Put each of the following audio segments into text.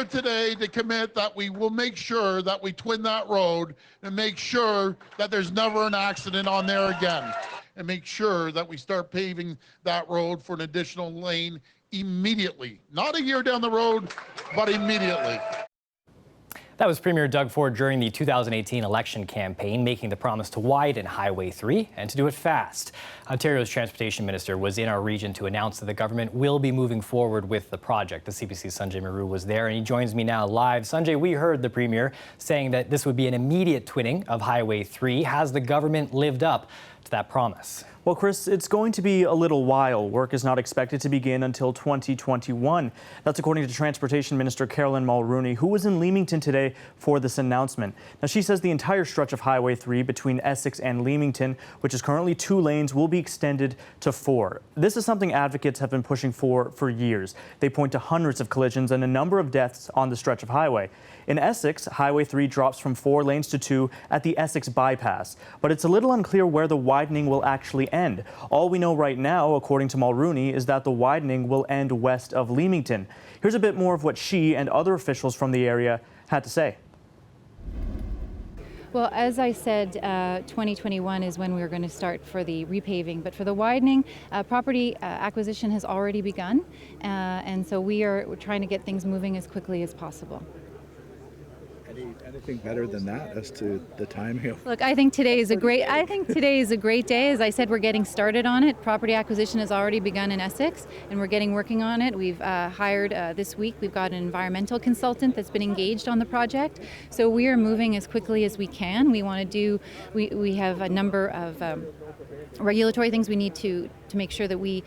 here today to commit that we will make sure that we twin that road and make sure that there's never an accident on there again, and make sure that we start paving that road for an additional lane immediately. Not a year down the road, but immediately. That was Premier Doug Ford during the 2018 election campaign, making the promise to widen Highway 3 and to do it fast. Ontario's Transportation Minister was in our region to announce that the government will be moving forward with the project. The CBC's Sanjay Maru was there, and he joins me now live. Sanjay, we heard the Premier saying that this would be an immediate twinning of Highway 3. Has the government lived up to that promise? Well, Chris, it's going to be a little while. Work is not expected to begin until 2021. That's according to Transportation Minister Caroline Mulroney, who was in Leamington today for this announcement. Now, she says the entire stretch of Highway 3 between Essex and Leamington, which is currently 2 lanes, will be extended to 4. This is something advocates have been pushing for years. They point to hundreds of collisions and a number of deaths on the stretch of highway. In Essex, Highway 3 drops from 4 lanes to 2 at the Essex bypass, but it's a little unclear where the widening will actually end. All we know right now, according to Mulroney, is that the widening will end west of Leamington. Here's a bit more of what she and other officials from the area had to say. Well, as I said, 2021 is when we're going to start for the repaving, but for the widening, property acquisition has already begun, and so we're trying to get things moving as quickly as possible. Anything better than that as to the time here? Look, I think today is a great day. As I said, we're getting started on it. Property acquisition has already begun in Essex, and we're getting working on it. We've hired this week. We've got an environmental consultant that's been engaged on the project. So we are moving as quickly as we can. We want to do. We have a number of regulatory things we need to make sure that we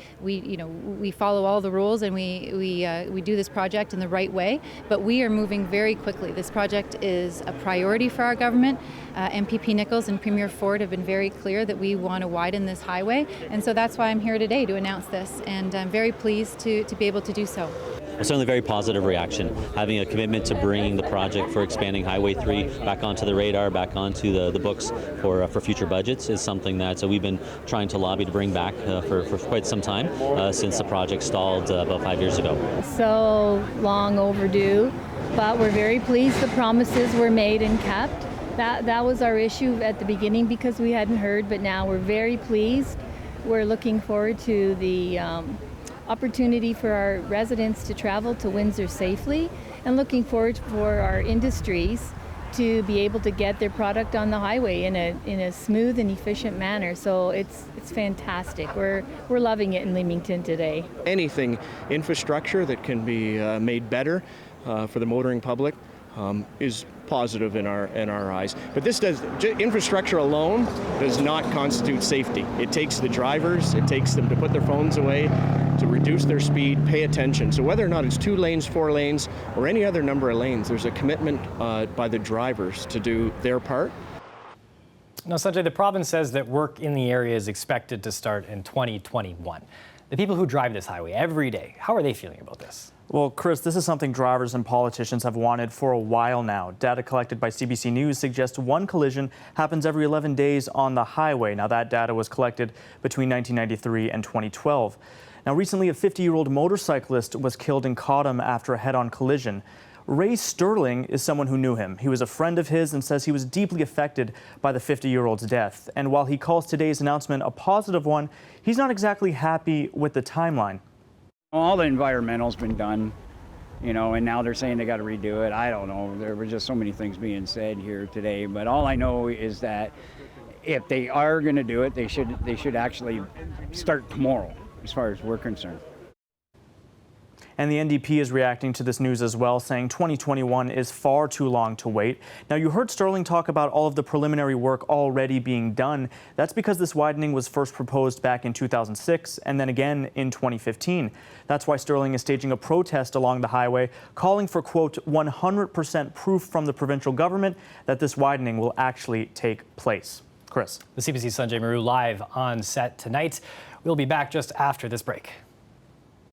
follow all the rules and we do this project in the right way. But we are moving very quickly. This project is a priority for our government. MPP Nichols and Premier Ford have been very clear that we want to widen this highway, and so that's why I'm here today to announce this, and I'm very pleased to be able to do so. Well, certainly very positive reaction. Having a commitment to bringing the project for expanding Highway 3 back onto the radar, back onto the books for future budgets is something that we've been trying to lobby to bring back for quite some time since the project stalled about 5 years ago. So long overdue, but we're very pleased the promises were made and kept. That was our issue at the beginning because we hadn't heard, but now we're very pleased. We're looking forward to the opportunity for our residents to travel to Windsor safely, and looking forward for our industries to be able to get their product on the highway in a smooth and efficient manner. So it's fantastic. We're loving it in Leamington today. Anything infrastructure that can be made better for the motoring public is positive in our eyes. But infrastructure alone does not constitute safety. It takes the drivers, it takes them to put their phones away, to reduce their speed, pay attention. So whether or not it's 2 lanes, 4 lanes, or any other number of lanes, there's a commitment by the drivers to do their part. Now, Sanjay, the province says that work in the area is expected to start in 2021. The people who drive this highway every day, how are they feeling about this? Well, Chris, this is something drivers and politicians have wanted for a while now. Data collected by CBC News suggests 1 collision happens every 11 days on the highway. Now, that data was collected between 1993 and 2012. Now, recently, a 50-year-old motorcyclist was killed in Cottam after a head-on collision. Ray Sterling is someone who knew him. He was a friend of his and says he was deeply affected by the 50-year-old's death. And while he calls today's announcement a positive one, he's not exactly happy with the timeline. All the environmental's been done, and now they're saying they got to redo it. I don't know. There were just so many things being said here today. But all I know is that if they are going to do it, they should actually start tomorrow, as far as we're concerned. And the NDP is reacting to this news as well, saying 2021 is far too long to wait. Now, you heard Sterling talk about all of the preliminary work already being done. That's because this widening was first proposed back in 2006 and then again in 2015. That's why Sterling is staging a protest along the highway, calling for, quote, 100% proof from the provincial government that this widening will actually take place. Chris. The CBC Sanjay Maru live on set tonight. We'll be back just after this break.